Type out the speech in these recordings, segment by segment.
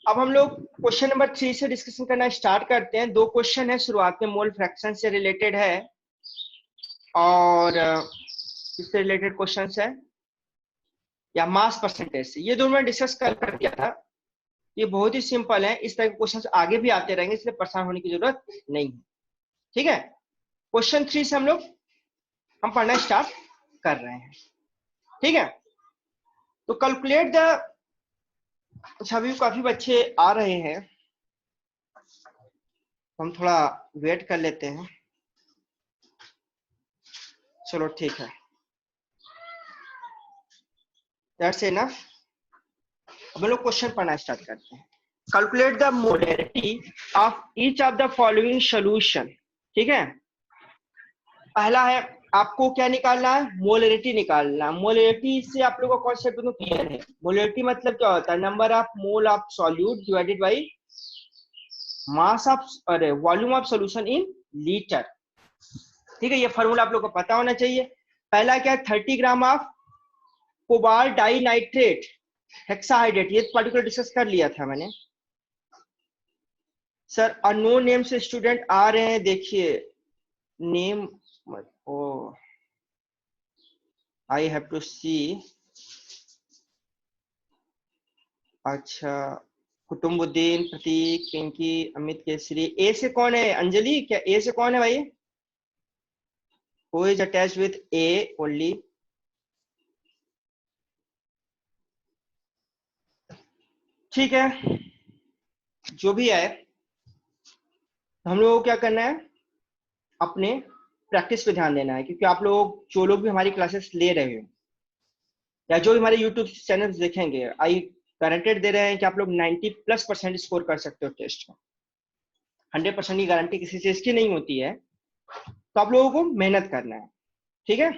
अब हम लोग क्वेश्चन नंबर 3 से डिस्कशन करना स्टार्ट करते हैं। दो क्वेश्चन है, शुरुआत में मोल फ्रैक्शन से रिलेटेड है और इससे रिलेटेड क्वेश्चन है या मास परसेंटेज से। ये दोनों में डिस्कस कर दिया था। ये बहुत ही सिंपल है, इस तरह के क्वेश्चन आगे भी आते रहेंगे, इसलिए परेशान होने की जरूरत नहीं है। ठीक है, क्वेश्चन 3 से हम पढ़ना स्टार्ट कर रहे हैं। ठीक है, तो कैलकुलेट द, सभी काफी बच्चे आ रहे हैं, हम थोड़ा वेट कर लेते हैं। चलो ठीक है, दैट्स इनफ। अब हम लोग क्वेश्चन पढ़ना स्टार्ट करते हैं। Calculate the molarity of each of the following solution. ठीक है, पहला है आपको क्या निकालना है, मोलैरिटी निकालना है। मोलैरिटी से आप लोगों का कॉन्सेप्ट तो क्लियर है। मोलैरिटी मतलब क्या होता है, number of mole of solute divided by mass of अरे volume of solution in litre. ठीक है, ये फॉर्मूला आप लोग को पता होना चाहिए। पहला क्या है, 30 gram of cobalt dinitrate hexahydrate, ये पर्टिकुलर डिस्कस कर लिया था मैंने। सर अननोन नेम से स्टूडेंट आ रहे हैं, देखिए name, oh I have to see. अच्छा, कुतुम्बुद्दीन, प्रतीक, पिंकी, अमित, केसरी। ए से कौन है, अंजलि? क्या ए से कौन है भाई? Who is attached with A only? ठीक है, जो भी है हम लोगों को क्या करना है, अपने प्रैक्टिस पे ध्यान देना है। क्योंकि आप लोग जो लोग भी हमारी क्लासेस ले रहे हो या जो भी हमारे यूट्यूब चैनल देखेंगे, आई गारंटेड दे रहे हैं कि आप लोग 90+% स्कोर कर सकते हो टेस्ट में। 100% की गारंटी किसी चीज की नहीं होती है, तो आप लोगों को मेहनत करना है। ठीक है,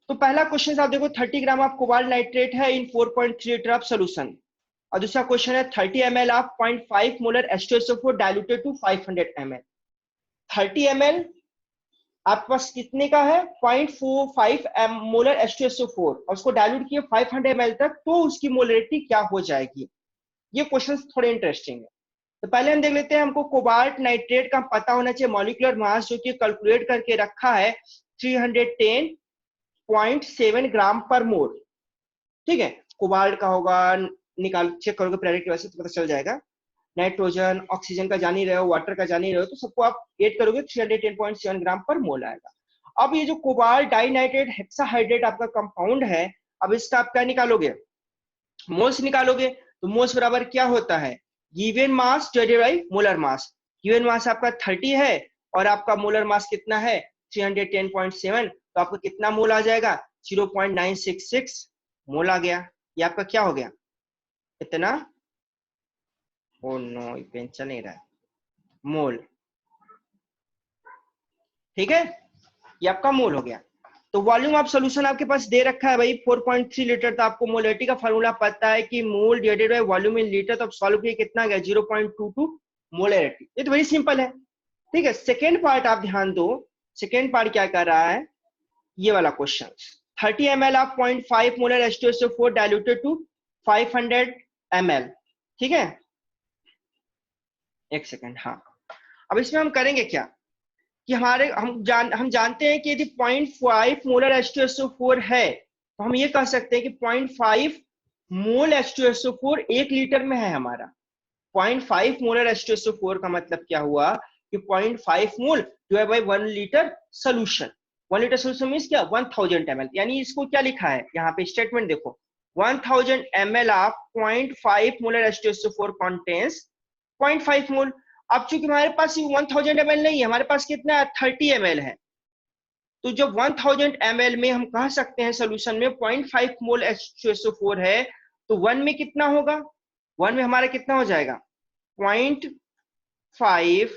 तो पहला क्वेश्चन आप देखो, 30 ग्राम ऑफ कोबाल्ट नाइट्रेट है इन 4.3 लीटर ऑफ सोल्यूशन। और दूसरा क्वेश्चन है 30 ml of 0.5 molar H2SO4 diluted to 500 ml। 30 ml आपके पास कितने का है, 0.45 मोलर H2SO4 और उसको डाइल्यूट किए 500 ml तक, तो उसकी मोलरिटी क्या हो जाएगी। ये क्वेश्चन थोड़े इंटरेस्टिंग है। तो पहले हम देख लेते हैं, हमको कोबाल्ट नाइट्रेट का पता होना चाहिए मॉलिक्यूलर मास, जो कि कैलकुलेट करके रखा है 310.7 ग्राम पर मोल। ठीक है, कोबाल्ट का होगा, निकाल चेक करोगे पीरियोडिक टेबल से तो पता चल जाएगा। नाइट्रोजन, ऑक्सीजन का जान ही रहे हो, वाटर का जान ही रहे हो, तो सबको आप ऐड करोगे 310.7 ग्राम पर मोल आएगा। अब ये जो कोबाल्ट डाइनाइट्रेट हेक्साहाइड्रेट आपका कंपाउंड है, अब इसका आप क्या निकालोगे, मोल्स निकालोगे। तो मोल्स बराबर क्या होता है, given mass divided by molar mass. Given mass आपका 30 है और आपका मोलर मास कितना है 310.7, तो आपका कितना मोल आ जाएगा 0.966 मोल आ गया। ये आपका क्या हो गया, इतना, ओ नो पेन चल नहीं रहा है, मोल। ठीक है, ये आपका मोल हो गया। तो वॉल्यूम ऑफ सॉल्यूशन आपके पास दे रखा है भाई 4.3 लीटर, तो आपको मोलरिटी का फार्मूला पता है कि मोल divided by volume in litre, तो अब सॉल्व किया कितना गया 0.22 मोलरिटी। ये तो वेरी सिंपल है। ठीक है, सेकेंड पार्ट आप ध्यान दो, सेकेंड पार्ट क्या कर रहा है, ये वाला question, 30 ml of 0.5 molar H2SO4 diluted to 500 ml। ठीक है, एक सेकेंड, हाँ। अब इसमें हम करेंगे क्या कि हम जानते हैं कि यदि 0.5 मोलर H2SO4 है, तो हम ये कह सकते हैं कि 0.5 मोल H2SO4 1 लीटर में है हमारा। 0.5 मोलर H2SO4 का मतलब क्या हुआ कि 0.5 मोल divide by 1 litre solution. 1 litre solution means क्या, 1000 ml। यानी इसको क्या लिखा है यहाँ पे स्टेटमेंट देखो, 1000 ml of 0.5 molar H2SO4 contains 0.5 मोल। अब चूंकि हमारे पास 1000 ml नहीं है, हमारे पास कितना है 30 ml है, तो जब 1000 ml में हम कह सकते हैं सोल्यूशन में 0.5 मोल H2SO4 है, तो 1 में कितना होगा, 1 में हमारा कितना हो जाएगा 0.5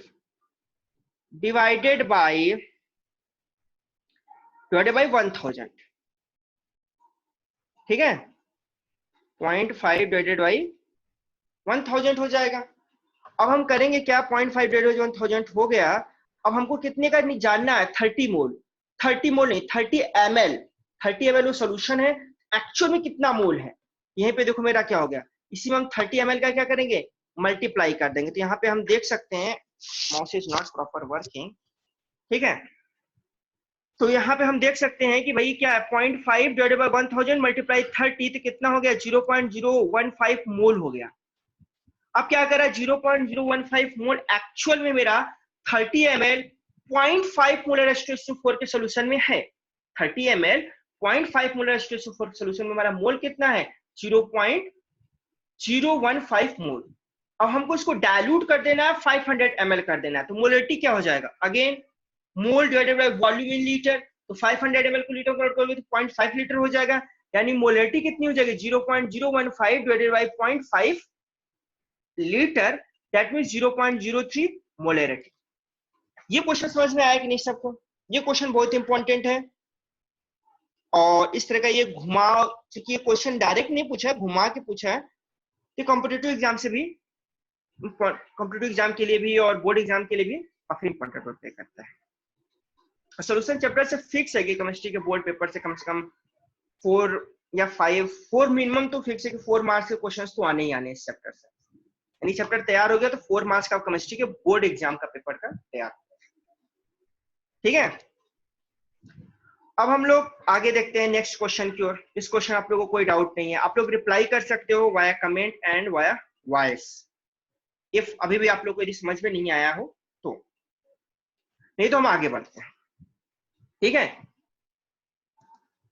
डिवाइडेड बाय 1000। ठीक है, 0.5 डिवाइडेड बाय 1000 हो जाएगा। अब हम करेंगे क्या, 0.5 डिवाइडेड बाय 1000 हो गया। अब हमको कितने का जानना है, 30 मोल। 30 मोल नहीं, 30 ml। 30 ml वो सोल्यूशन है, एक्चुअल में कितना मोल है। यहीं पे देखो मेरा क्या हो गया, इसी में हम 30 ml का क्या करेंगे, मल्टीप्लाई कर देंगे। तो यहाँ पे हम देख सकते हैं, mouse is not proper working, ठीक है। तो यहाँ पे हम देख सकते हैं कि भाई क्या है, 0.5 डिवाइडेड बाय 1000 मल्टीप्लाई 30, तो कितना हो गया, 0.015 मोल हो गया। अब क्या करा, 0.015 मोल एक्चुअल में मेरा 30 ml 0.5 मोलर H2SO4 के सोल्यूशन में है। 30 ml 0.5 मोलर H2SO4 सोल्यूशन में हमारा मोल कितना है, 0.015 मोल। अब हमको इसको डायल्यूट कर देना है, 500 ml कर देना है। तो मोलरिटी क्या हो जाएगा, again mole divided by volume in litre. तो 500 ml को लीटर कन्वर्ट करोगे तो 0.5 लीटर हो जाएगा, यानी मोलरिटी कितनी हो जाएगी, 0.015 divided by 0.5 litre, that means 0.03 molarity. ये क्वेश्चन समझ में आया कि नहीं सबको? ये क्वेश्चन बहुत इंपॉर्टेंट है। और इस तरह का ये घुमा, क्योंकि ये क्वेश्चन डायरेक्ट नहीं पूछा है, घुमा के पूछा है, तो कॉम्पिटिटिव एग्जाम से भी, कॉम्पिटिटिव एग्जाम के लिए भी और बोर्ड एग्जाम के लिए भी काफी इंपॉर्टेंट रोल प्ले करता है। सोल्यूशन चैप्टर से फिक्स है कि केमिस्ट्री के बोर्ड पेपर से कम 4 या 4 मिनिमम तो फिक्स है कि 4 मार्क्स के क्वेश्चंस तो आने ही आने इस चैप्टर से। यानी चैप्टर तैयार हो गया तो 4 मार्क्स का केमिस्ट्री के बोर्ड एग्जाम का पेपर का तैयार, ठीक है। अब हम लोग आगे देखते हैं नेक्स्ट क्वेश्चन की ओर। इस क्वेश्चन आप लोगों को कोई डाउट नहीं है, आप लोग रिप्लाई कर सकते हो via comment and via voice, if अभी भी आप लोग को यदि समझ में नहीं आया हो तो, नहीं तो हम आगे बढ़ते हैं, ठीक है।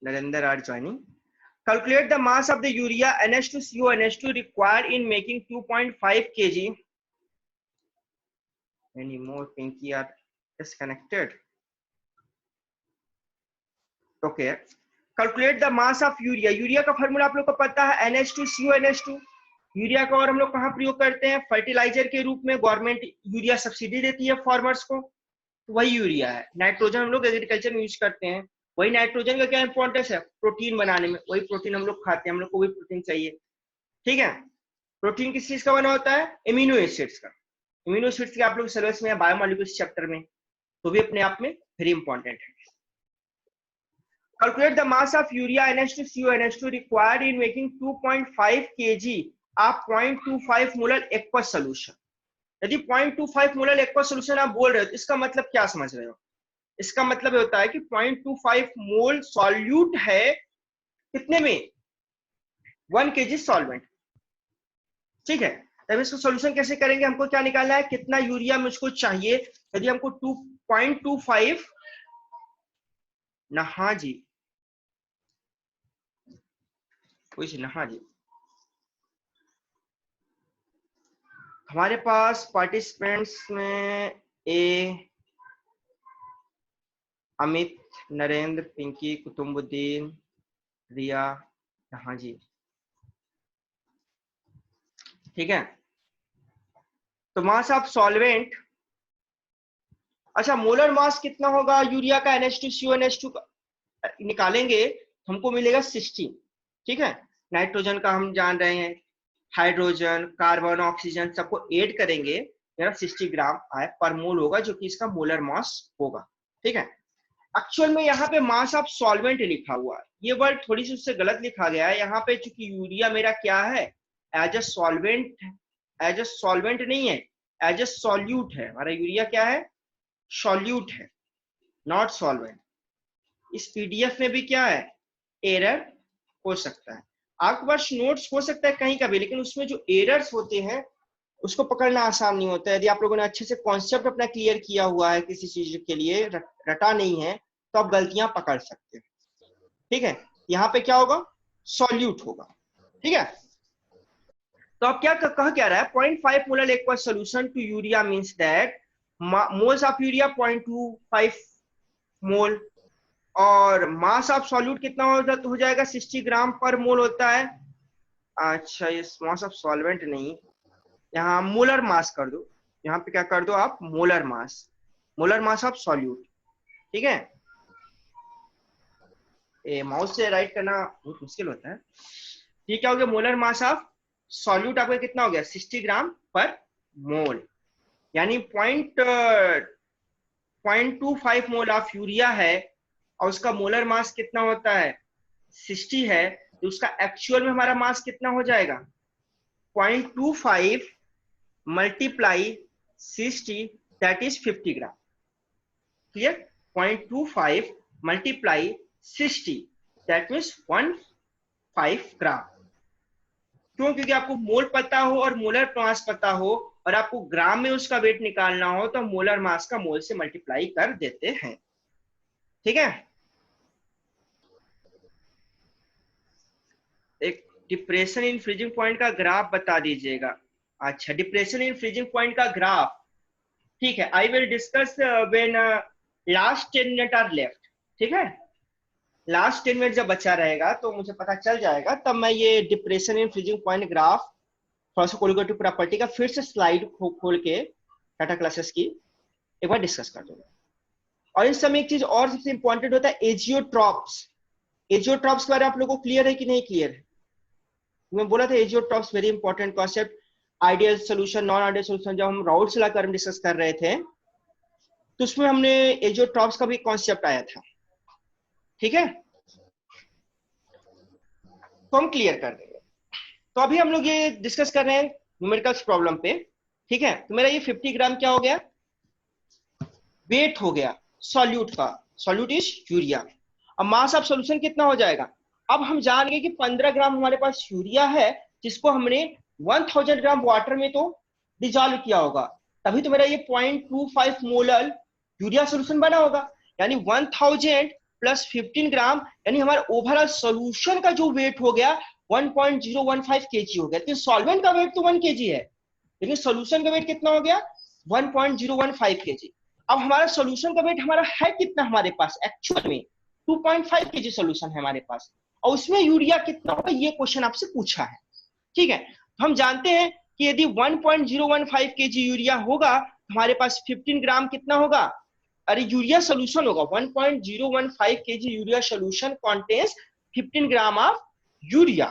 Narendra are joining. Calculate the mass of the urea NH2CO NH2 required in making 2.5 kg. Any more pinky are disconnected? Okay. Calculate the mass of urea. Urea का फॉर्मूला आप लोग को पता है, NH2CO NH2। यूरिया का और हम लोग कहाँ प्रयोग करते हैं, फर्टिलाइजर के रूप में। गवर्नमेंट यूरिया सब्सिडी देती है फार्मर्स को, तो वही यूरिया है। नाइट्रोजन हम लोग एग्रीकल्चर में यूज करते हैं, वही नाइट्रोजन का क्या इंपॉर्टेंस है, प्रोटीन बनाने में। वही प्रोटीन हम लोग खाते हैं, हम लोग को वही प्रोटीन चाहिए, ठीक है। प्रोटीन किस चीज का बना होता है, एमिनो एसिड्स का। एमिनो एसिड्स के आप लोग सिलेबस में बायोमोलिक्यूल्स चैप्टर में, तो भी अपने आप में वेरी इंपॉर्टेंट है। Calculate the mass of urea NH2CO NH2 required in making 2.5 kg of 0.25 molar aqueous solution. यदि 0.25 मोलर एक्वस सोल्यूशन आप बोल रहे हो तो इसका मतलब क्या समझ रहे हो, इसका मतलब होता है कि 0.25 मोल सॉल्यूट है कितने में, 1 kg सॉल्वेंट, ठीक है। तब इसको सॉल्यूशन कैसे करेंगे, हमको क्या निकालना है, कितना यूरिया मुझको चाहिए। यदि हमको 2.25 नहा जी, नहा जी, हमारे पास पार्टिसिपेंट्स में ए अमित, नरेंद्र, पिंकी, कुतुम्बुद्दीन, रिया, हाँ जी, ठीक है। तो मास ऑफ सॉल्वेंट, अच्छा मोलर मास कितना होगा यूरिया का NH2CO NH2 का निकालेंगे, हमको मिलेगा 60, ठीक है। नाइट्रोजन का हम जान रहे हैं, हाइड्रोजन, कार्बन, ऑक्सीजन सबको ऐड करेंगे, मेरा 60 ग्राम आए पर मोल होगा, जो कि इसका मोलर मास होगा, ठीक है। एक्चुअल में यहाँ पे मास ऑफ सॉल्वेंट लिखा हुआ है, ये वर्ड थोड़ी सी उससे गलत लिखा गया है यहाँ पे, चूंकि यूरिया मेरा क्या है, as a solvent, as a solvent नहीं है, एज अ सॉल्यूट है। हमारा यूरिया क्या है, सॉल्यूट है, नॉट सॉल्वेंट। इस पीडीएफ में भी क्या है, एरर हो सकता है, आपके पास नोट्स हो सकता है कहीं का भी, लेकिन उसमें जो एरर्स होते हैं उसको पकड़ना आसान नहीं होता है। यदि आप लोगों ने अच्छे से कॉन्सेप्ट अपना क्लियर किया हुआ है किसी चीज के लिए, रटा नहीं है, तो आप गलतियां पकड़ सकते हैं, ठीक है। यहाँ पे क्या होगा, सॉल्यूट होगा, ठीक है। तो आप क्या कह क्या रहा है, 0.5 molar aqueous solution to urea means that moles of urea 0.25 mole, और मास ऑफ सॉल्यूट कितना हो जाएगा, 60 ग्राम पर मोल होता है। अच्छा ये मास ऑफ सॉल्वेंट नहीं, यहाँ मोलर मास कर दो, यहाँ पे क्या कर दो आप, मोलर मास ऑफ सॉल्यूट, ठीक है। माउस से राइट करना बहुत मुश्किल होता है, ठीक है। हो गया मोलर मास ऑफ सॉल्यूट आपका कितना हो गया, 60 ग्राम पर मोल, यानी 0.25 मोल ऑफ यूरिया है और उसका मोलर मास कितना होता है, 60 है, तो उसका एक्चुअल में हमारा मास कितना हो जाएगा, 0.25 multiply 60 that is 50 gram. Clear? 0.25 multiply 60 that means 15 ग्राम। क्यों? क्योंकि आपको मोल पता हो और मोलर मास पता हो और आपको ग्राम में उसका वेट निकालना हो तो मोलर मास का मोल से मल्टीप्लाई कर देते हैं। ठीक है? एक डिप्रेशन इन फ्रीजिंग पॉइंट का ग्राफ बता दीजिएगा। अच्छा, डिप्रेशन इन फ्रीजिंग पॉइंट का ग्राफ, ठीक है। I will discuss when last 10 minute are left. ठीक है, लास्ट 10 मिनट जब बचा रहेगा तो मुझे पता चल जाएगा, तब मैं ये depression in freezing point graph थोड़ा सा कोलिगेटिव प्रॉपर्टी का फिर से स्लाइड खोल के टाटा क्लासेस की एक बार डिस्कस कर दूंगा। और इस समय एक चीज और सबसे इंपॉर्टेंट होता है एजियोट्रॉप्स। एजियोट्रॉप्स के बारे में आप लोगों को क्लियर है कि नहीं क्लियर है? मैं बोला था azeotropes very important concept. Ideal solution, non ideal solution, जब हम राउल्ट ला कर डिस्कस कर रहे थे तो उसमें हमने एजियोट्रॉप्स का भी कॉन्सेप्ट आया था। ठीक है, तो हम क्लियर कर देंगे। तो अभी हम लोग ये डिस्कस कर रहे हैं न्यूमेरिकल्स प्रॉब्लम पे। ठीक है, तो मेरा ये 50 ग्राम क्या हो गया? वेट हो गया सॉल्यूट का। Solute is urea. अब मास ऑफ सॉल्यूशन कितना हो जाएगा? अब हम जान गए कि 15 ग्राम हमारे पास यूरिया है, जिसको हमने 1000 ग्राम वाटर में तो डिजॉल्व किया होगा, तभी तो मेरा ये 0.25 मोलर यूरिया सॉल्यूशन बना होगा। यानी 1000 प्लस 15 ग्राम, यानी हमारा ओवरऑल सॉल्यूशन का जो वेट हो गया 1.015 केजी हो गया। तो सॉल्वेंट का वेट तो 1 केजी है, लेकिन सॉल्यूशन का वेट कितना हो गया? 1.015 केजी। अब हमारा सॉल्यूशन का वेट हमारा है कितना हमारे पास एक्चुअल में? 2.5 केजी सॉल्यूशन है हमारे पास, और उसमें यूरिया कितना होगा ये क्वेश्चन आपसे पूछा है। ठीक है, तो हम जानते हैं कि यदि 1.015 केजी यूरिया होगा तो हमारे पास 15 ग्राम कितना होगा? अरे यूरिया सॉल्यूशन होगा। 1.015 KG urea solution contains 15 gram of urea.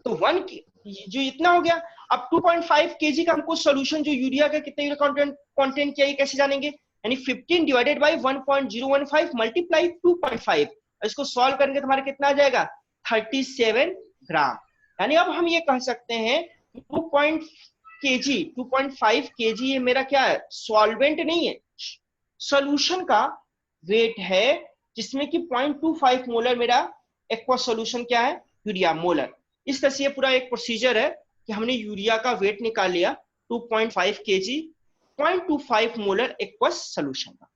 तो 1 जो इतना हो गया। अब 2.5 केजी का हमको सॉल्यूशन जो यूरिया का कितना यूरिया कंटेंट चाहिए कैसे जानेंगे? यानी 15 डिवाइडेड बाय 1.015 मल्टीप्लाई 2.5, इसको सॉल्व करेंगे तो हमारा कितना आ जाएगा? 37 ग्राम। यानी अब हम ये कह सकते हैं 2.5 केजी ये मेरा क्या है? सॉल्वेंट नहीं है, सॉल्यूशन का वेट है, जिसमें कि 0.25 मोलर मेरा एक्वा सॉल्यूशन क्या है? Urea molar. इस तरह से पूरा एक प्रोसीजर है कि हमने यूरिया का वेट निकाल लिया 2.5 केजी 0.25 मोलर एक्वस सॉल्यूशन का।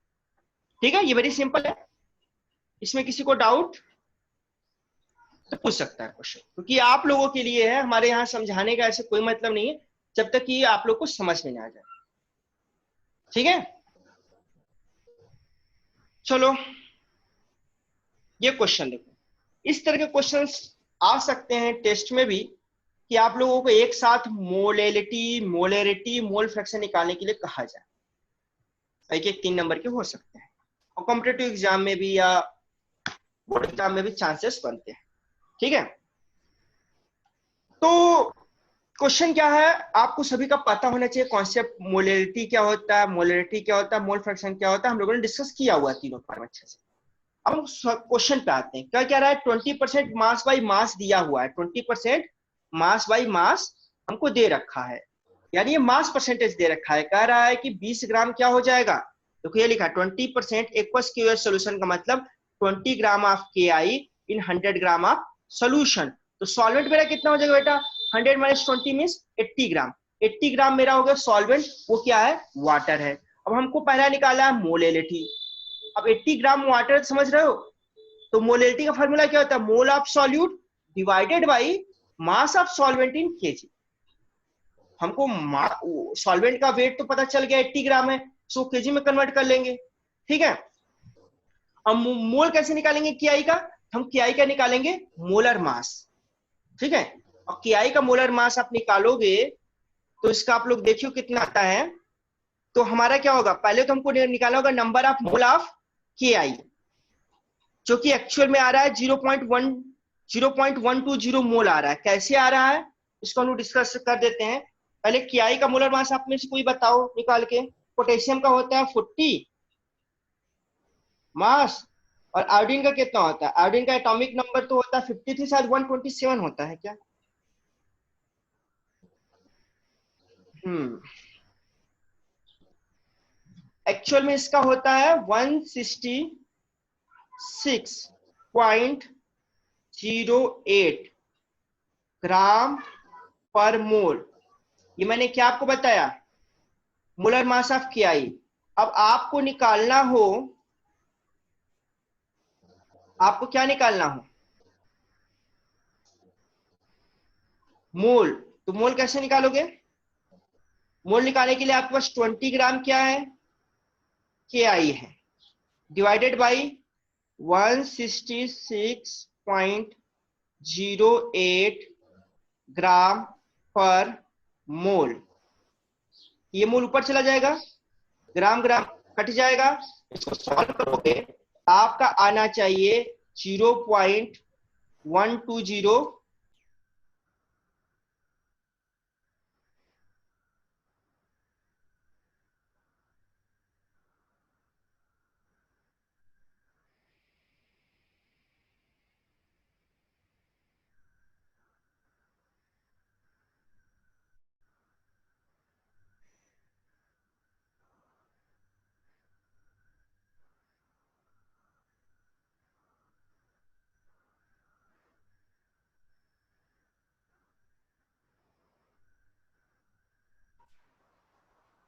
ठीक है, ये वेरी सिंपल है। इसमें किसी को डाउट तो पूछ सकता है क्वेश्चन, क्योंकि आप लोगों के लिए है, हमारे यहाँ समझाने का ऐसे कोई मतलब नहीं है जब तक कि आप लोग को समझ में ना आ जाए। ठीक है, चलो ये क्वेश्चन देखो। इस तरह के क्वेश्चंस आ सकते हैं टेस्ट में भी, कि आप लोगों को एक साथ मोलेलिटी, मोलरिटी, मोल फ्रैक्शन निकालने के लिए कहा जाए। एक 3 नंबर के हो सकते हैं, और कॉम्पिटिटिव एग्जाम में भी या बोर्ड एग्जाम में भी चांसेस बनते हैं। ठीक है, तो क्वेश्चन क्या है आपको सभी का पता होना चाहिए। कॉन्सेप्ट मोलरिटी क्या होता है, मोलरिटी क्या होता है, मोल फ्रैक्शन क्या होता है, हम लोगों ने डिस्कस किया हुआ है तीनों पार्ट अच्छे से। अब हम क्वेश्चन पे आते हैं। क्या कह रहा है? 20% मास बाई मास दिया हुआ है। 20% मास बाई मास हमको दे रखा है, यानी ये मास परसेंटेज दे रखा है। कह रहा है कि 20 ग्राम क्या हो जाएगा? तो ये लिखा 20% एक्वस क्यूएस सॉल्यूशन का मतलब 20 ग्राम ऑफ के आई इन 100 ग्राम ऑफ सॉल्यूशन। तो सॉल्वेंट मेरा कितना हो जाएगा बेटा? 100 माइनस 20 मीन्स 80 ग्राम। 80 ग्राम मेरा हो गया सॉल्वेंट, वो क्या है? वाटर है। अब हमको पहला निकाला है मोलेलिटी। अब 80 ग्राम वाटर समझ रहे हो, तो मोलेलिटी का फॉर्मूला क्या होता है? मोल of solute divided by mass of solvent in KG. हमको सॉल्वेंट का वेट तो पता चल गया 80 ग्राम है, सो केजी में कन्वर्ट कर लेंगे। ठीक है, अब मोल कैसे निकालेंगे केआई का? हम केआई का निकालेंगे मोलर मास। ठीक है, और केआई का मोलर मास आप निकालोगे तो इसका आप लोग देखियो कितना आता है। तो हमारा क्या होगा? पहले तो हमको निकालना होगा नंबर ऑफ मोल ऑफ केआई, जो कि एक्चुअल में आ रहा है 0.120 मोल आ रहा है। कैसे आ रहा है इसको हम डिस्कस कर देते हैं। पहले केआई का मोलर मास आप में से कोई बताओ निकाल के। पोटेशियम का होता है 40 मास, और आयोडीन का कितना होता है? आयोडीन का एटॉमिक नंबर तो होता है 53, शायद 127 होता है क्या? एक्चुअल में इसका होता है 166.08 ग्राम पर मोल। ये मैंने क्या आपको बताया, मोलर मास ऑफ केआई। अब आपको निकालना हो, आपको क्या निकालना हो, मोल। तो मोल कैसे निकालोगे, मोल निकालने के लिए आपके पास 20 ग्राम क्या है, केआई है, डिवाइडेड बाई 166.08 ग्राम पर मोल। ये मोल ऊपर चला जाएगा, ग्राम ग्राम कट जाएगा। इसको सॉल्व करोगे आपका आना चाहिए 0.120।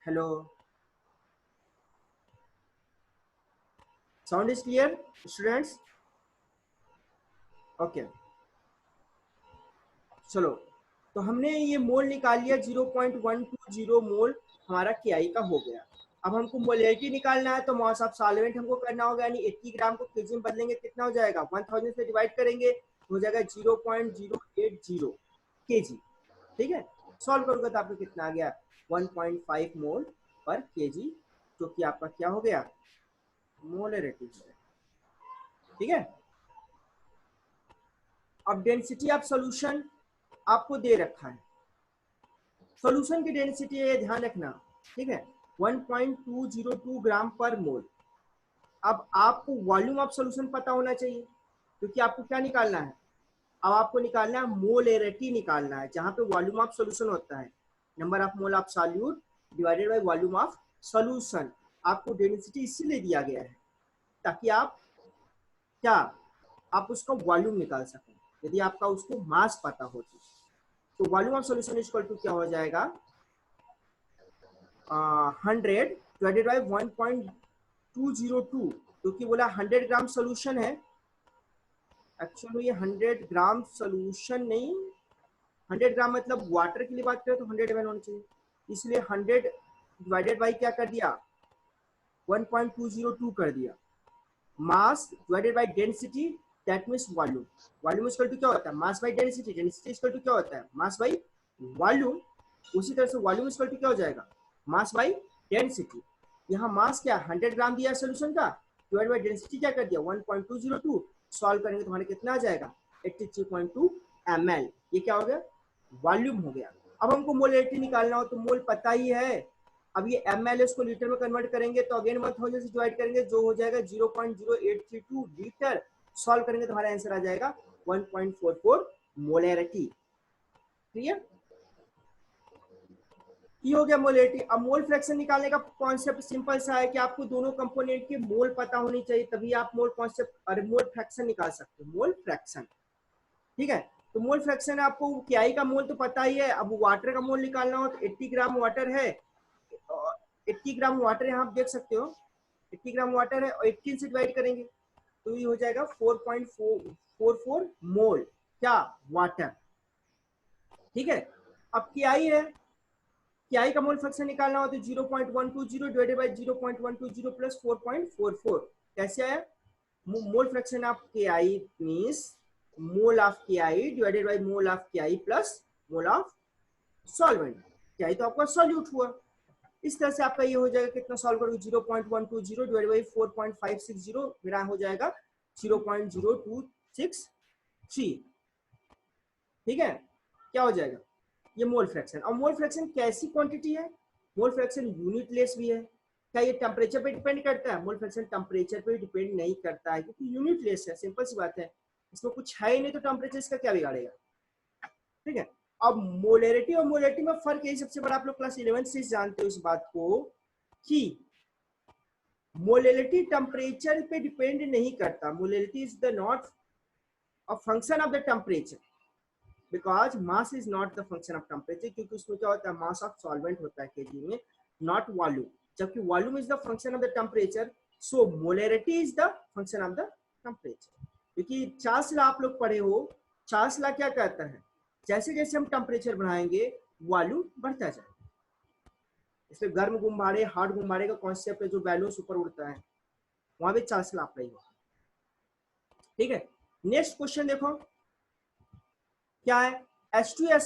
Hello, sound is clear students? Okay, चलो। तो हमने ये मोल निकाल लिया, 0.120 मोल हमारा केआई का हो गया। अब हमको मोलेरिटी निकालना है, तो मॉस ऑफ सॉल्वेंट हमको करना होगा, यानी 80 ग्राम को केजी में बदलेंगे, कितना हो जाएगा, 1000 से डिवाइड करेंगे, हो जाएगा 0.080 केजी। ठीक है, सॉल्व करोगे तो आपको कितना आ गया, 1.5 मोल पर केजी, जो कि आपका क्या हो गया, मोलरिटी हो गया। ठीक है, अब डेंसिटी ऑफ सॉल्यूशन आपको दे रखा है, सॉल्यूशन की डेंसिटी है, ध्यान रखना। ठीक है, 1.202 ग्राम पर मोल। अब आपको वॉल्यूम ऑफ सॉल्यूशन पता होना चाहिए, क्योंकि आपको क्या निकालना है, अब आपको निकालना है मोलेरिटी निकालना है, जहां पे वॉल्यूम ऑफ सॉल्यूशन होता है, number of mole of solute divided by volume of solution. आपको डेंसिटी इसीलिए दिया गया है ताकि आप क्या, आप उसका वॉल्यूम निकाल सकें, यदि आपका उसको मास पता हो तो volume of solution equal to क्या हो जाएगा, 100 डिवाइडेड बाय 1.202, क्योंकि बोला 100 ग्राम सोल्यूशन है, एक्चुअली ये 100 ग्राम सोल्यूशन नहीं, 100 ग्राम मतलब वाटर के लिए बात करें तो 100 ml होना चाहिए, इसलिए 100 डिवाइडेड बाई क्या कर दिया, 1.202 कर दिया। Mass divided by density, that means volume. Volume equal to क्या होता है, mass by density, density equal to क्या होता है, मास बाई वॉल्यूम। उसी तरह से वॉल्यूम इक्वल टू क्या हो जाएगा, मास बाई डेंसिटी। यहाँ मास क्या 100 ग्राम दिया सोल्यूशन का, डिवाइड बाई डेंसिटी क्या कर दिया 1.202, सॉल्व करेंगे तो हमारे कितना आ जाएगा 83.2 ml। ये क्या हो गया, वॉल्यूम हो गया। अब हमको मोलेरिटी निकालना हो तो मोल पता ही है, अब ये ml को लीटर में कन्वर्ट करेंगे तो अगेन 1000 से डिवाइड करेंगे, जो हो जाएगा 0.0832 लीटर। सॉल्व करेंगे तो हमारा आंसर आ जाएगा 1.44 मोलेरिटी। क्लियर, ये हो गया मोलेरिटी। अब मोल फ्रैक्शन निकालने का कॉन्सेप्ट सिंपल सा है कि आपको दोनों कंपोनेंट के मोल पता होनी चाहिए, तभी आप मोल कॉन्सेप्ट और मोल फ्रैक्शन निकाल सकते हो, मोल फ्रैक्शन। ठीक है, तो मोल फ्रैक्शन आपको केआई का मोल तो पता ही है, अब वाटर का मोल निकालना हो तो 80 ग्राम वाटर है, 80 ग्राम वाटर यहाँ आप देख सकते हो, 80 ग्राम वाटर है और 18 से डिवाइड करेंगे तो ये हो जाएगा 4.44 मोल क्या, वाटर। ठीक है, अब केआई है, केआई का मोल फ्रैक्शन निकालना हो तो 0.120 डिवाइडेड बाय 0.120 प्लस 4.44, कैसे आया, mole fraction of KI means mole of KI divided by mole of KI plus mole of solvent. KI तो आपका सॉल्यूट हुआ, इस तरह से आपका ये हो जाएगा, कितना सॉल्व करोगे 0.120 डिवाइडेड बाय 4.560, मेरा हो जाएगा 0.0263। ठीक है, क्या हो जाएगा, ये मोल फ्रैक्शन। और मोल फ्रैक्शन कैसी क्वांटिटी है, मोल फ्रैक्शन यूनिटलेस भी है। क्या ये टेम्परेचर पे डिपेंड करता है, मोल फ्रैक्शन टेम्परेचर पे डिपेंड नहीं करता है, क्योंकि यूनिटलेस है, सिंपल सी बात है, इसमें कुछ है ही नहीं तो टेम्परेचर इसका क्या बिगाड़ेगा। ठीक है, अब मोलैरिटी और मोलैरिटी में फर्क यही सबसे बड़ा, आप लोग क्लास 11 से जानते हो इस बात को कि मोलैरिटी टेम्परेचर पे डिपेंड नहीं करता। Molarity is the not a function of the temperature, because mass is not the function of temperature, क्योंकि उसमें क्या होता है, मास ऑफ सॉल्वेंट होता है केजी में, नॉट वॉल्यूम, जबकि volume is the function of the temperature. So molarity is the function of the temperature. क्योंकि चार्ल्स लॉ आप लोग पढ़े हो, चार्ल्स लॉ क्या कहता है, जैसे जैसे हम टेम्परेचर बढ़ाएंगे वॉल्यूम बढ़ता जाएगा। इसलिए गर्म गुब्बारे, हार्ड गुब्बारे का कॉन्सेप्ट है, जो बैलून्स ऊपर उड़ता है, वहां भी चार्ल्स लॉ अप्लाई होगा। ठीक है, नेक्स्ट क्वेश्चन देखो क्या है, H2S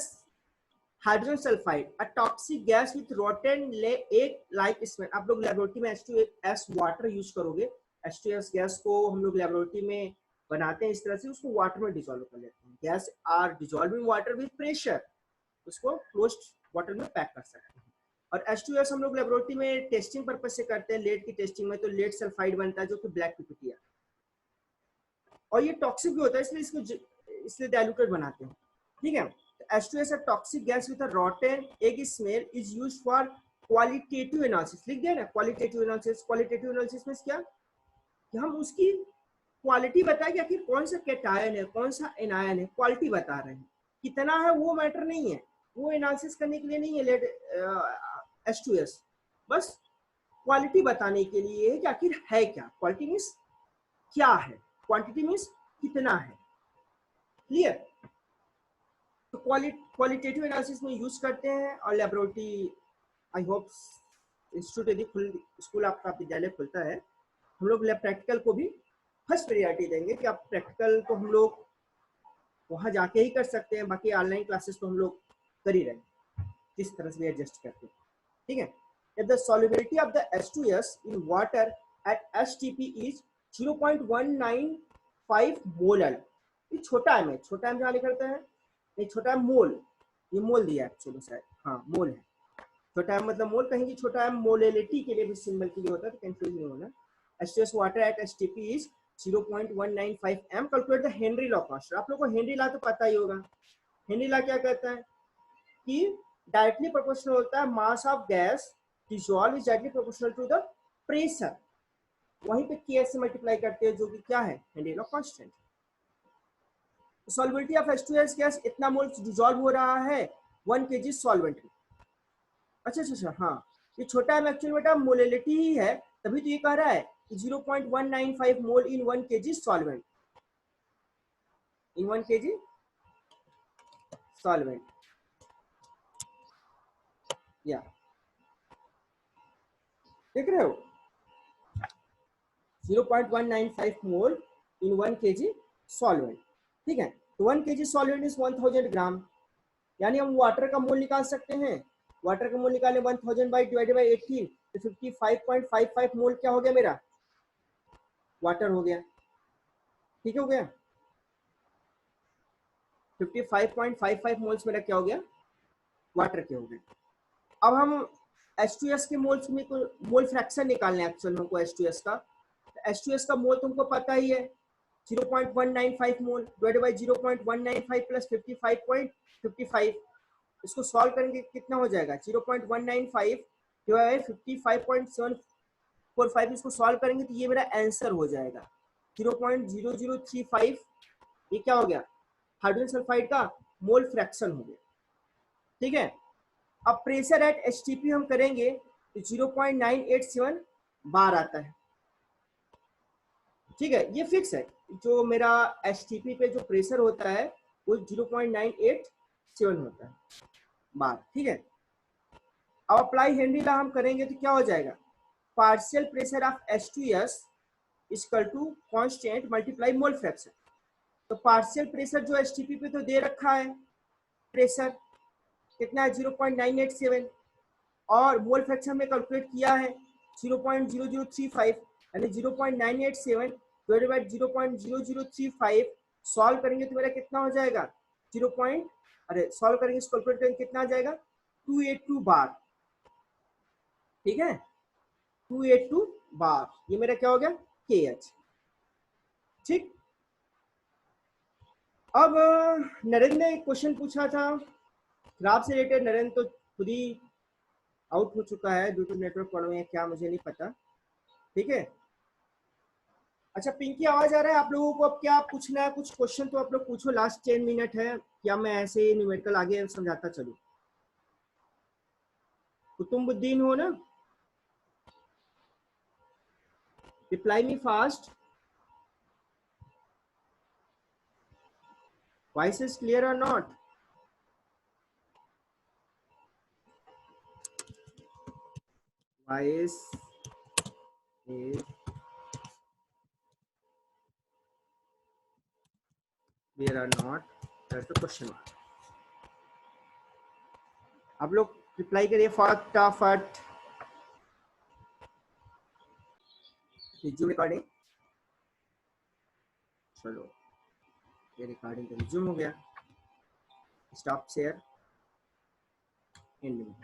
hydrogen sulphide a toxic gas with rotten एक लाइक स्मेल। आप लोग लेबोरेटरी में H2S वाटर यूज करोगे, H2S गैस को हम लोग लेबोरेटरी में बनाते हैं इस तरह से, उसको वाटर में डिसॉल्व कर लेते हैं। Gas are dissolving water with pressure, उसको क्लोज्ड वाटर में पैक कर सकते हैं। और H2S हम लोग लेबोरेटरी में टेस्टिंग पर्पज से करते हैं, लेड की टेस्टिंग में, तो लेड सल्फाइड बनता है जो कि ब्लैक पीपीटी है, और ये टॉक्सिक भी होता है, इसलिए इसलिए डाइल्यूटेड बनाते हैं। ठीक है, H2S a toxic gas with a rotten egg smell is used for qualitative analysis। लिख दिया ना, qualitative analysis। qualitative analysis में क्या, कि हम उसकी क्वालिटी बताए कि आखिर कौन सा कैटायन है, कौन सा एनायन है, क्वालिटी बता रहे हैं। कितना है वो मैटर नहीं है, वो एनालिसिस करने के लिए नहीं है लेड H2S, बस क्वालिटी बताने के लिए है कि आखिर है क्या। क्वालिटी मीन्स क्या है, क्वांटिटी मीन्स कितना है। क्लियर, तो क्वालिटेटिव एनालिसिस में यूज करते हैं। और लेबोरेटरी, आई होप इंस्टीट्यूट यदि स्कूल आपका विद्यालय खुलता है, हम लोग प्रैक्टिकल को भी फर्स्ट प्रायोरिटी देंगे कि आप प्रैक्टिकल तो हम लोग वहां जाके ही कर सकते हैं, बाकी ऑनलाइन क्लासेस तो हम लोग कर ही रहे हैं, किस तरह से भी एडजस्ट करते हैं। ठीक है, if the solubility of the H2S in water at HTP is 0.195 molar, ये छोटा है, छोटा है जहाँ लिखा है, नहीं छोटा है मोल, ये मोल दिया एक्चुअली शायद, हाँ मोल है, छोटा है मतलब मोल, कहेंगे छोटा है मोलेलिटी के लिए भी सिंबल के लिए होता है, तो कंफ्यूज नहीं होना। H2S water at HTP is 0.195 m, calculate the Henry law constant. आप लोग को हेनरी लॉ तो पता ही होगा, हेनरी लॉ क्या कहता है कि डायरेक्टली प्रोपोर्शनल होता है mass of gas dissolve is directly proportional to the pressure, वहीं पे K से मल्टीप्लाई करते हैं, जो कि क्या है, Henry law constant. Solubility of H2S gas, इतना मोल डिसॉल्व हो रहा है 1 kg सॉल्वेंट में। अच्छा, हाँ, ये छोटा है एक्चुअली बेटा मोलेलिटी ही है, तभी तो ये कह रहा है कि 0.195 मोल इन 1 kg सॉल्वेंट, इन 1 kg सॉल्वेंट, या देख रहे हो 0.195 मोल इन 1 kg सॉल्वेंट। ठीक है, तो 1 kg सॉल्वेंट इज 1000 ग्राम, यानी हम वाटर का मोल निकाल सकते हैं। वाटर का मोल निकाले 1000 बाई डिवाइडेड बाई 18, तो 55.55 मोल क्या हो गया मेरा, वाटर हो गया। ठीक हो गया, 55.55 मोल्स मेरा क्या हो गया, वाटर के हो गए। अब हम H2S के मोल्स में मोल फ्रैक्शन निकालने एक्चुअल हमको H2S का, तो H2S का मोल तुमको पता ही है 0.195 मोल डिवाइडेड बाई 0.195 प्लस 55.55, इसको सॉल्व करेंगे कितना हो जाएगा, 0.195 डिवाइड बाई 55.745, इसको सॉल्व करेंगे तो ये मेरा आंसर हो जाएगा 0.0035। ये क्या हो गया, हाइड्रोजन सल्फाइड का मोल फ्रैक्शन हो गया। ठीक है, अब प्रेशर एट HTP हम करेंगे तो 0.987 बार आता है। ठीक है, ये फिक्स है, जो मेरा HTP पे जो प्रेशर होता है वो 0.987 होता है बार। ठीक है, अब अप्लाई हेनरी लॉ हम करेंगे तो क्या हो जाएगा, partial pressure of H2S equal to constant multiply mole fraction. तो पार्शियल प्रेशर जो HTP पे तो दे रखा है, प्रेशर कितना है 0.987, और मोल फ्रैक्शन में कैलकुलेट किया है 0.0035, यानी 0.987 डिवाइडेड बाय 0.0035, सॉल्व करेंगे तो मेरा कितना हो जाएगा, सॉल्व करेंगे इसको कैलकुलेट करेंगे कितना आ जाएगा 282 बार। ठीक है, 282 बार, ये मेरा क्या हो गया KH। ठीक, अब नरेंद्र ने एक क्वेश्चन पूछा था खराब से रिलेटेड नरेंद्र तो खुद ही आउट हो चुका है ड्यू टू नेटवर्क प्रॉब्लम है क्या मुझे नहीं पता। ठीक है, अच्छा पिंकी आवाज आ रहा है आप लोगों को? अब क्या पूछना है, कुछ क्वेश्चन तो आप लोग पूछो, लास्ट 10 मिनट है, क्या मैं ऐसे ही न्यूमेरिकल आगे समझाता चलूं? कुतुम्बुद्दीन हो ना? Reply me fast, voice is clear और नॉट? वॉइस इज क्लियर और not, that's the question mark. आप लोग रिप्लाई करिए फटाफट। रिज्यूम रिकॉर्डिंग, चलो ये रिकॉर्डिंग तो रिज्यूम हो गया। Stop share, and.